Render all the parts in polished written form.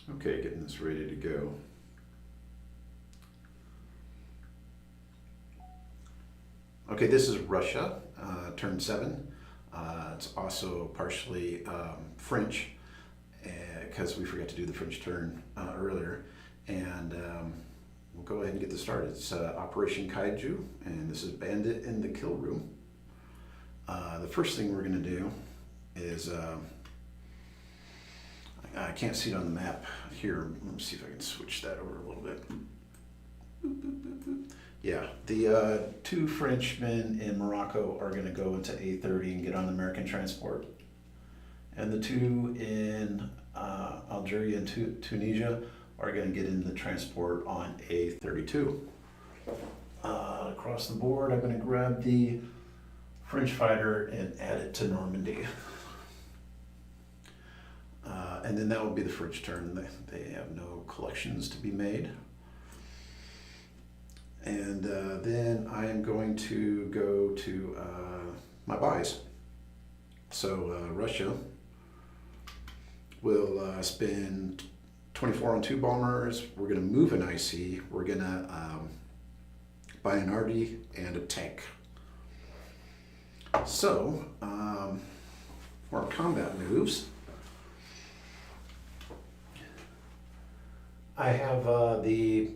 Okay, getting this ready to go. Okay, this is Russia, turn 7. It's also partially French, because we forgot to do the French turn earlier. And we'll go ahead and get this started. It's Operation Kaiju, and this is Bandit in the Kill Room. The first thing we're going to do is, I can't see it on the map here. Let me see if I can switch that over a little bit. Boop, boop, boop, boop. Yeah, the 2 Frenchmen in Morocco are going to go into A30 and get on the American transport. And the 2 in Algeria and Tunisia are going to get into the transport on A32. Across the board, I'm going to grab the French fighter and add it to Normandy. And then that will be the French turn. They have no collections to be made. And then I am going to go to my buys. So Russia will spend 24 on 2 bombers. We're going to move an IC. We're going to buy an RD and a tank. So for our combat moves, I have the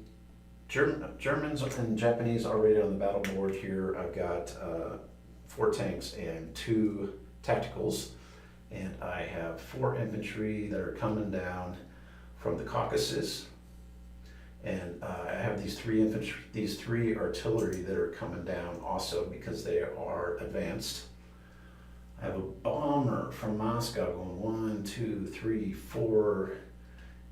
Germans and Japanese already on the battle board here. I've got 4 tanks and 2 tacticals, and I have 4 infantry that are coming down from the Caucasus, and I have these 3 artillery that are coming down also because they are advanced. I have a bomber from Moscow going 1, 2, 3, 4.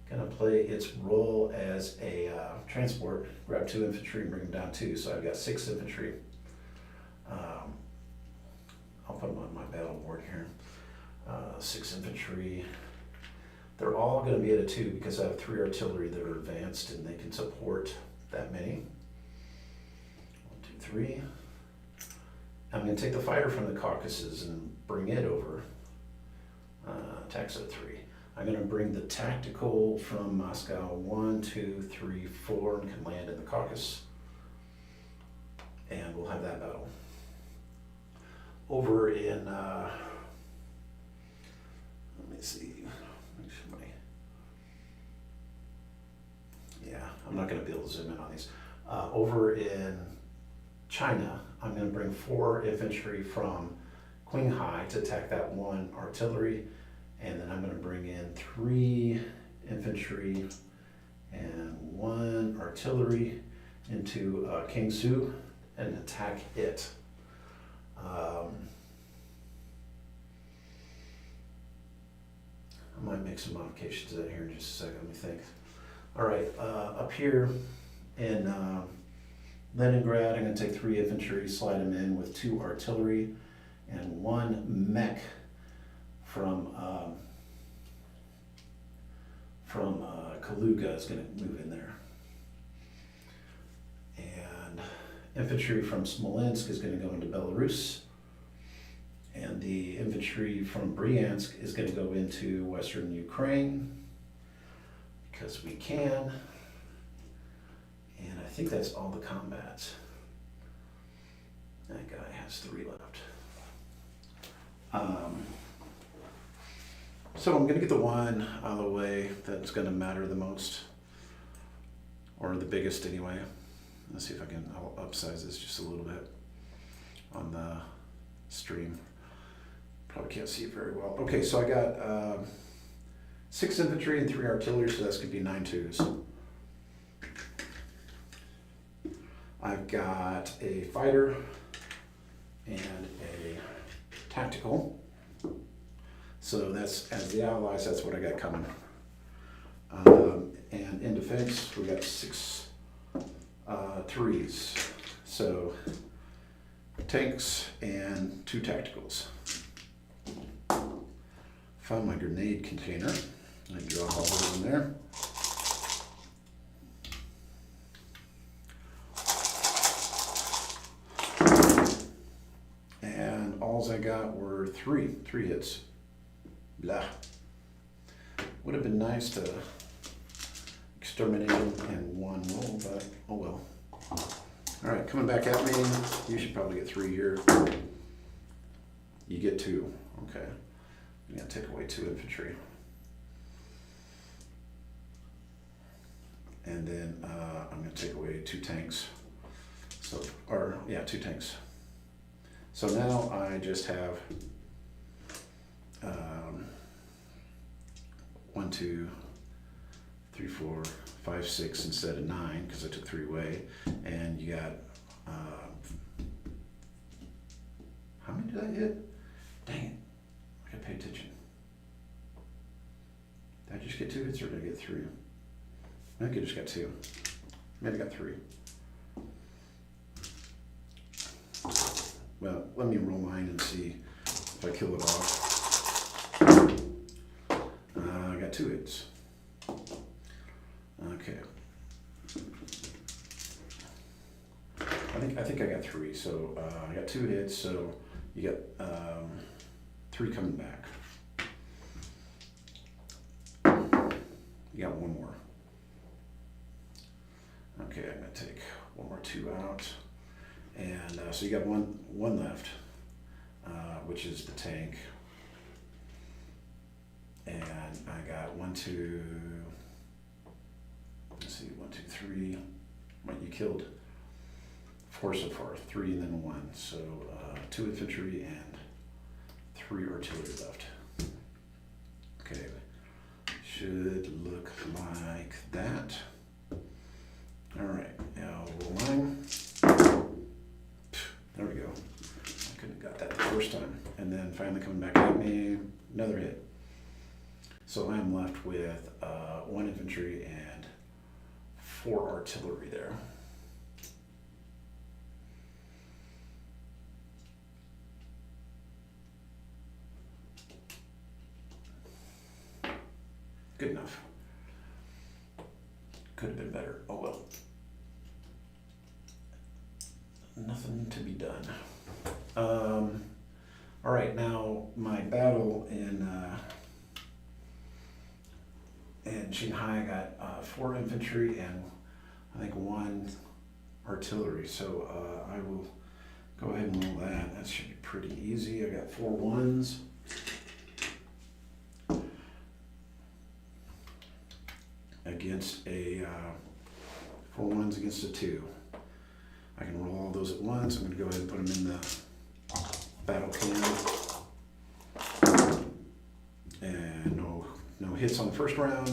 Gonna play its role as a transport, grab 2 infantry and bring them down 2. So I've got 6 infantry. I'll put them on my battle board here. 6 infantry. They're all gonna be at a 2 because I have 3 artillery that are advanced and they can support that many. 1, 2, 3. I'm gonna take the fighter from the Caucasus and bring it over. Attacks at 3. I'm going to bring the tactical from Moscow 1, 2, 3, 4 and can land in the Caucasus. And we'll have that battle. Over in, let me see. Yeah, I'm not going to be able to zoom in on these. Over in China, I'm going to bring 4 infantry from Qinghai to attack that 1 artillery. And then I'm going to bring in 3 infantry and 1 artillery into Kingsu and attack it. I might make some modifications in here in just a second, let me think. All right, up here in Leningrad, I'm going to take 3 infantry, slide them in with 2 artillery and 1 mech from Kaluga is going to move in there. And infantry from Smolensk is going to go into Belarus. And the infantry from Bryansk is going to go into Western Ukraine because we can. And I think that's all the combats. That guy has 3 left. So I'm going to get the one out of the way that's going to matter the most, or the biggest anyway. Let's see if I'll upsize this just a little bit on the stream. Probably can't see it very well. Okay, so I got 6 infantry and 3 artillery, so that's going to be 9 2s. I've got a fighter and a tactical. So that's, as the allies, that's what I got coming. And in defense, we got 6 3s. So tanks and 2 tacticals. Found my grenade container. I drop all those in there. And alls I got were 3 hits. Blah. Would have been nice to exterminated in one roll, but oh well. All right, coming back at me. You should probably get 3 here. You get 2. Okay. I'm gonna take away 2 infantry. And then I'm gonna take away 2 tanks. So, or yeah, 2 tanks. So now I just have 1, 2, 3, 4, 5, 6 instead of 9 because I took 3 away. And you got how many did I hit? Dang it! I gotta pay attention. Did I just get 2 hits or did I get 3? I think I just got 2. Maybe I got 3. Well, let me roll mine and see if I kill it off. I got 2 hits. Okay. I think I got 3. So I got 2 hits. So you got 3 coming back. You got 1 more. Okay, I'm gonna take 1 more 2 out. And so you got one left, which is the tank. And I got 1, 2, let's see, 1, 2, 3. What you killed 4 so far, 3 and then 1. So 2 infantry and 3 artillery left. Okay, should look like that. All right, now roll mine. There we go. I couldn't have got that the first time. And then finally coming back at me, another hit. So I'm left with 1 infantry and 4 artillery there. Good enough. Could have been better. Oh well. Nothing to be done. All right, now my battle in Shanghai, I got 4 infantry and I think 1 artillery. So I will go ahead and roll that. That should be pretty easy. I got 4 1s. Against a 4 1s against a 2. I can roll all those at once. I'm going to go ahead and put them in the battle can. And no hits on the first round.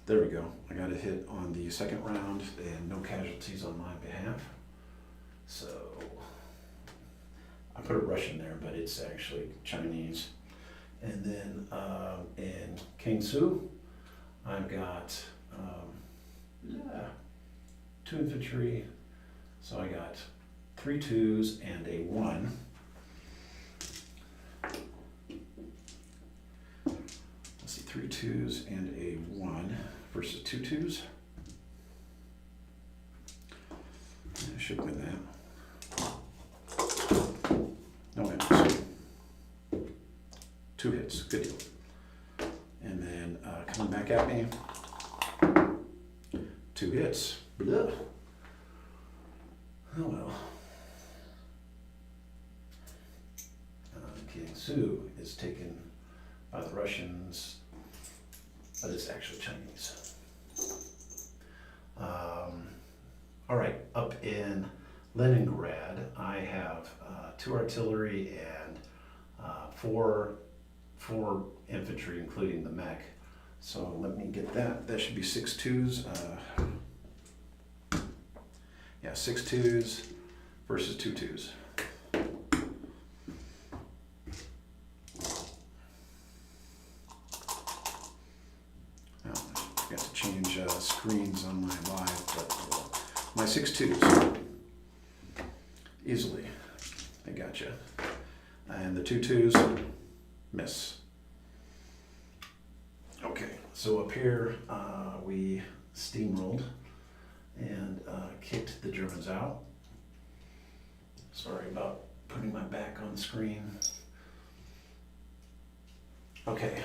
There we go. I got a hit on the second round and no casualties on my behalf. So I put a Russian there, but it's actually Chinese. And then in Kaiju, I've got 2 infantry, so I got 3 2s and a 1. Let's see, 3 2s and a 1 versus 2 2s. I should win that. No hits. 2 hits, good deal. And then coming back at me, 2 hits. Blah. Oh well. Kaiju is taken by the Russians, but it's actually Chinese. All right, up in Leningrad, I have 2 artillery and 4 infantry, including the mech. So let me get that. That should be 6 2s. Yeah, 6 2s versus 2 2s. Now, I forgot to change screens on my live, but my 6 2s. Easily. I gotcha. And the 2 2s miss. Okay, so up here we steamrolled and kicked the Germans out. Sorry about putting my back on the screen. Okay.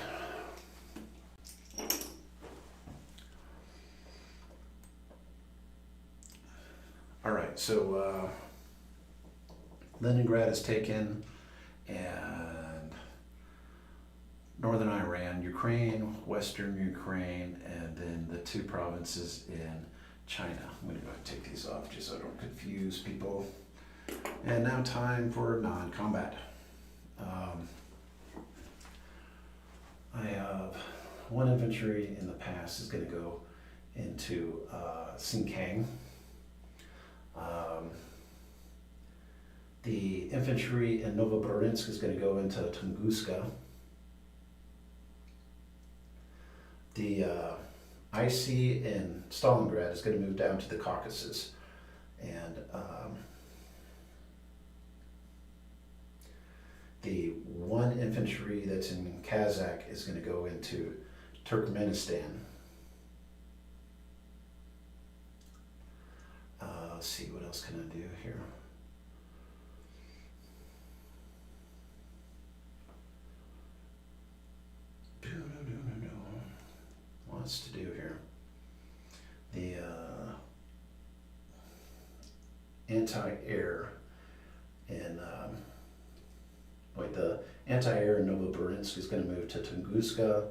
All right, so Leningrad is taken, and northern Iran, Ukraine, western Ukraine, and then the two provinces in China. I'm going to go ahead and take these off just so I don't confuse people. And now time for non-combat. I have one infantry in the past is going to go into Xinjiang. The infantry in Novosibirsk is going to go into Tunguska. The IC in Stalingrad is going to move down to the Caucasus. And the one infantry that's in Kazakh is going to go into Turkmenistan. Let's see, what else can I do here? Lots to do here. The anti-air in the anti-air in Novosibirsk is going to move to Tunguska.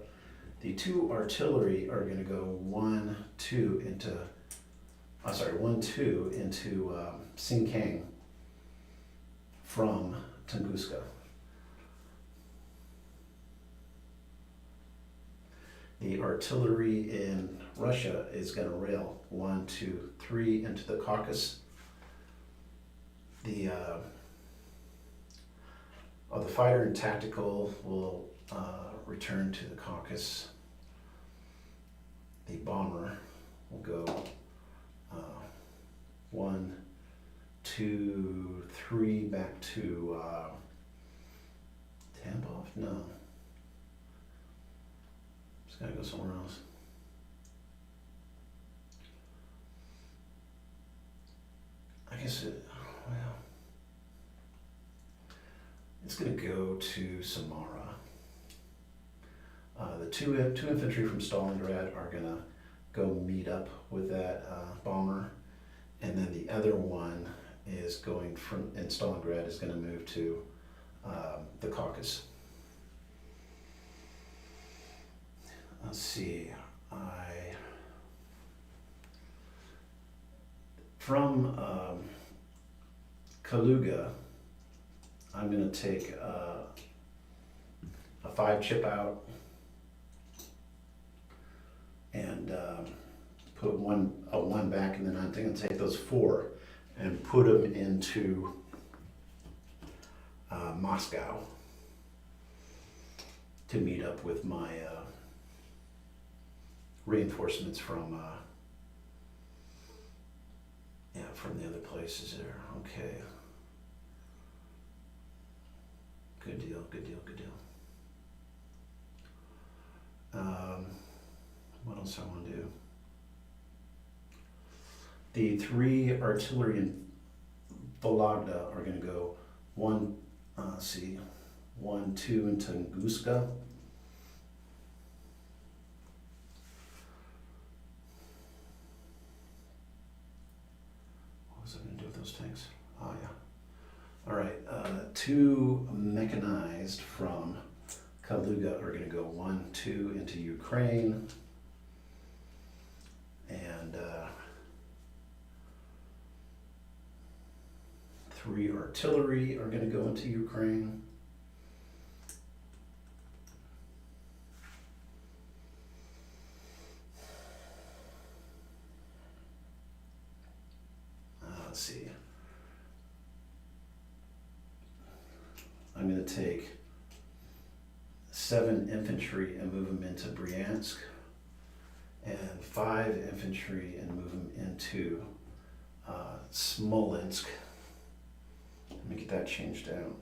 The two artillery are going to go 1-2 into Xinjiang from Tunguska. The artillery in Russia is going to rail 1, 2, 3 into the Caucasus. The fighter and tactical will return to the Caucasus. The bomber will go 1, 2, 3 back to Tambov? No. It's gotta go somewhere else. I guess it's gonna go to Samara. The two infantry from Stalingrad are gonna go meet up with that bomber, and then the other one is going from in Stalingrad is going to move to the Caucasus. Let's see, from Kaluga, I'm going to take a 5 chip out and put a one back, and then I'm going to take those 4 and put them into Moscow to meet up with my reinforcements from the other places there. Okay. Good deal, good deal, good deal. What else I want to do? The 3 artillery in Vologda are going to go 1, 2 into Tunguska. What was I going to do with those tanks? Oh yeah. All right, 2 mechanized from Kaluga are going to go 1, 2 into Ukraine, and 3 artillery are going to go into Ukraine. Let's see. I'm going to take 7 infantry and move them into Bryansk, and 5 infantry and move them into Smolensk. Let me get that changed out.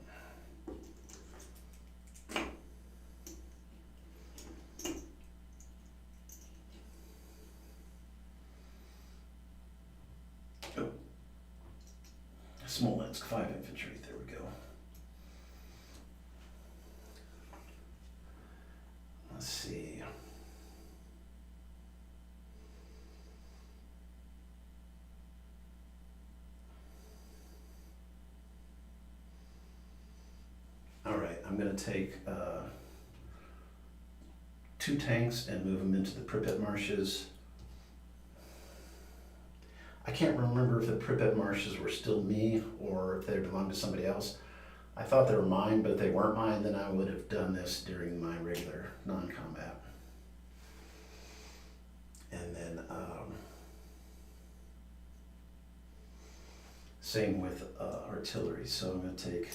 Oh. Smolensk, 5 infantry, there we go. Let's see. All right, I'm gonna take 2 tanks and move them into the Pripyat marshes. I can't remember if the Pripyat marshes were still me or if they belonged to somebody else. I thought they were mine, but if they weren't mine, then I would have done this during my regular non-combat. And then same with artillery. So I'm going to take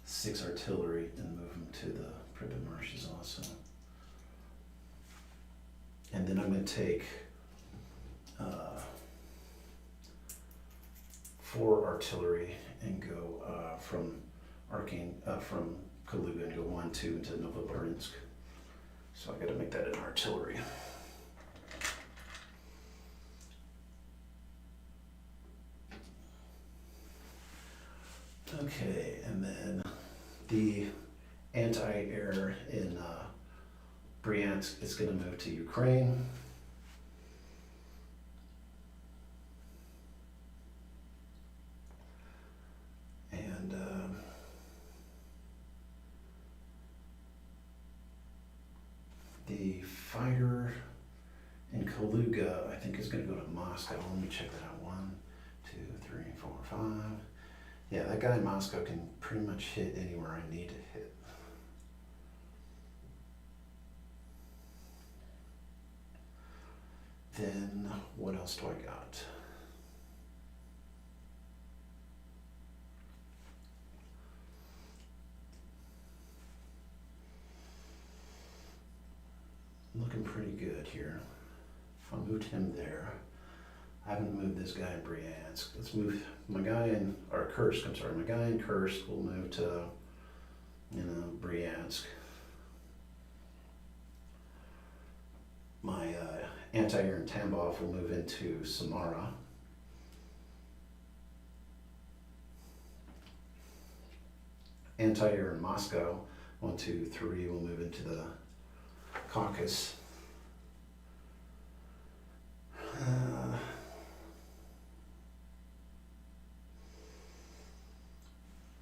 6 artillery and move them to the Pripyat marshes also. And then I'm going to take 4 artillery and go from Kaluga and go 1, 2 into Novobrinsk. So I got to make that an artillery. Okay, and then the anti-air in Bryansk is going to move to Ukraine. And the fighter in Kaluga, I think, is going to go to Moscow. Let me check that out. 1, 2, 3, 4, 5. Yeah, that guy in Moscow can pretty much hit anywhere I need to hit. Then what else do I got? Looking pretty good here. I moved him there. I haven't moved this guy in Bryansk. Let's move my guy in, or Kursk, I'm sorry, my guy in Kursk will move to, Bryansk. My anti-air in Tambov will move into Samara. Anti-air in Moscow, 1, 2, 3 will move into the Caucasus.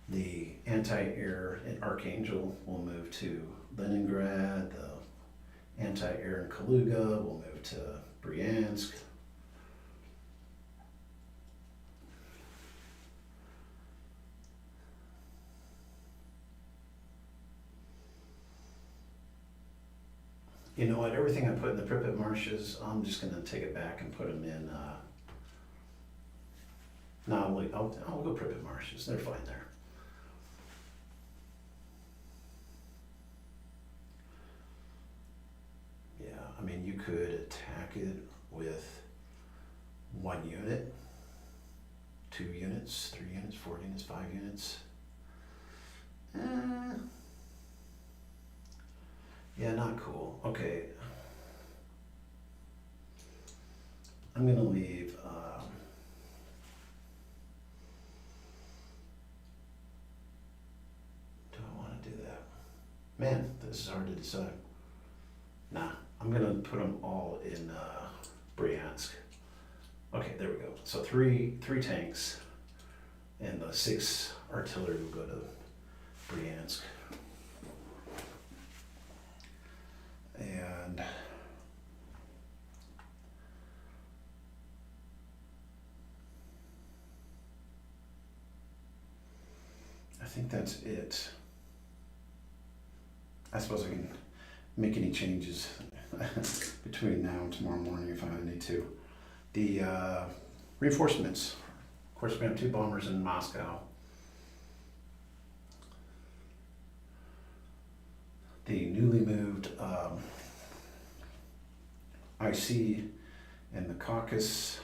The anti-air in Archangel will move to Leningrad. The anti-air in Kaluga will move to Bryansk. You know what, everything I put in the Pripyat marshes, I'm just gonna take it back and put them in, no, I'll go Pripyat marshes, they're fine there. Yeah, I mean, you could attack it with 1 unit, 2 units, 3 units, 4 units, 5 units. Yeah, not cool. Okay. I'm gonna leave, do I wanna do that? Man, this is hard to decide. Nah, I'm gonna put them all in Bryansk. Okay, there we go. So three tanks and the 6 artillery will go to Bryansk. And I think that's it. I suppose I can make any changes between now and tomorrow morning if I need to. The reinforcements. Of course, we have 2 bombers in Moscow. The newly moved IC in the Caucasus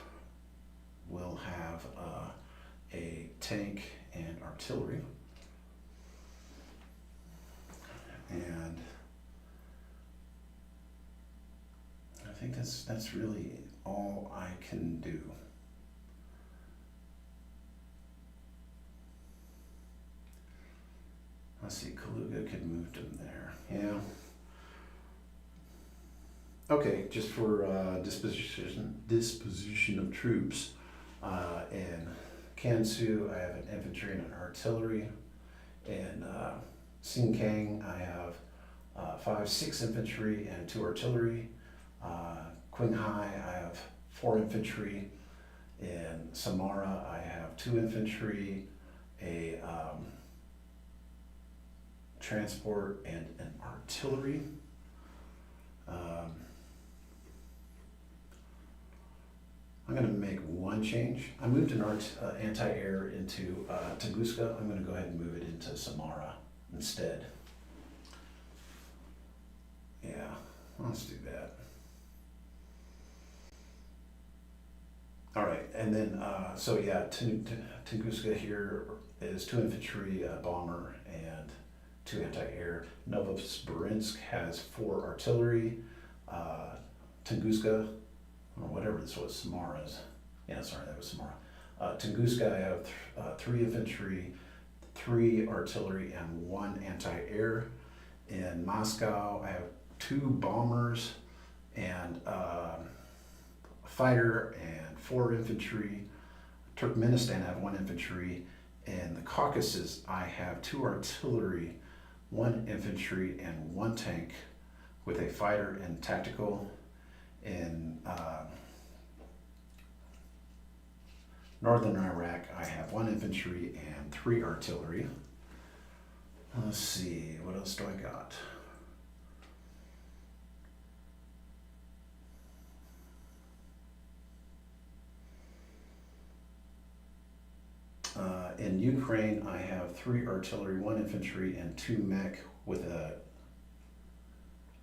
will have a tank and artillery. And I think that's really all I can do. Let's see, Kaluga could move them there. Yeah. Okay, just for disposition of troops. In Kansu, I have an infantry and an artillery. In Sinkang, I have 5, 6 infantry and 2 artillery. Qinghai, I have 4 infantry. In Samara, I have 2 infantry, a transport, and an artillery. I'm going to make one change. I moved an anti-air into Tunguska. I'm going to go ahead and move it into Samara instead. Yeah, let's do that. All right, and then, so yeah, Tunguska here is 2 infantry, bomber, and 2 anti-air. Novosibirsk has 4 artillery. Tunguska, or whatever this was, Samara's. Yeah, sorry, that was Samara. Tunguska, I have 3 infantry, 3 artillery, and 1 anti-air. In Moscow, I have 2 bombers and a fighter and 4 infantry. Turkmenistan, I have 1 infantry. In the Caucasus, I have 2 artillery, 1 infantry, and 1 tank with a fighter and tactical. In northern Iraq, I have 1 infantry and 3 artillery. Let's see, what else do I got? In Ukraine, I have 3 artillery, 1 infantry, and 2 mech with a,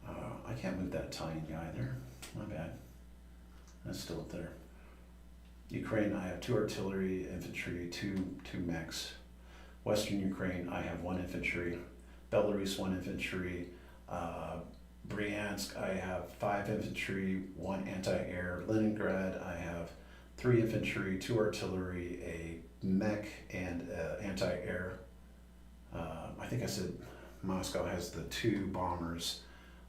I can't move that Italian guy there, my bad, that's still up there. Ukraine, I have 2 artillery, infantry, 2 mechs. Western Ukraine, I have 1 infantry. Belarus, 1 infantry. Bryansk, I have 5 infantry, 1 anti-air. Leningrad, I have 3 infantry, 2 artillery, a mech, and anti-air. I think I said Moscow has the 2 bombers,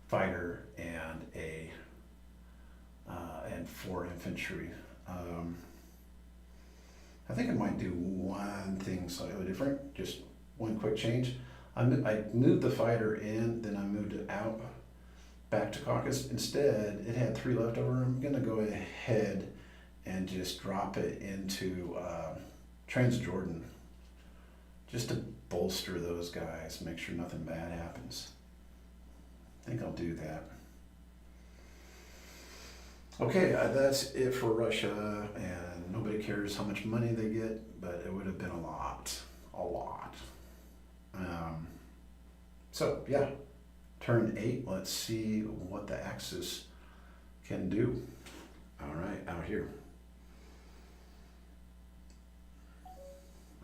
fighter, and and 4 infantry. I think I might do one thing slightly different, just one quick change. I moved the fighter in, then I moved it out back to Caucasus. Instead, it had 3 left over. I'm gonna go ahead and just drop it into Transjordan, just to bolster those guys, make sure nothing bad happens. I think I'll do that. Okay, that's it for Russia, and nobody cares how much money they get, but it would have been a lot. So yeah, turn 8, let's see what the Axis can do. All right, out here.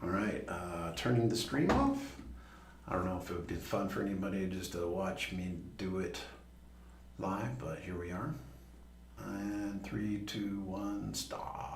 All right, turning the stream off. I don't know if it would be fun for anybody just to watch me do it live, but here we are. And 3, 2, 1, stop.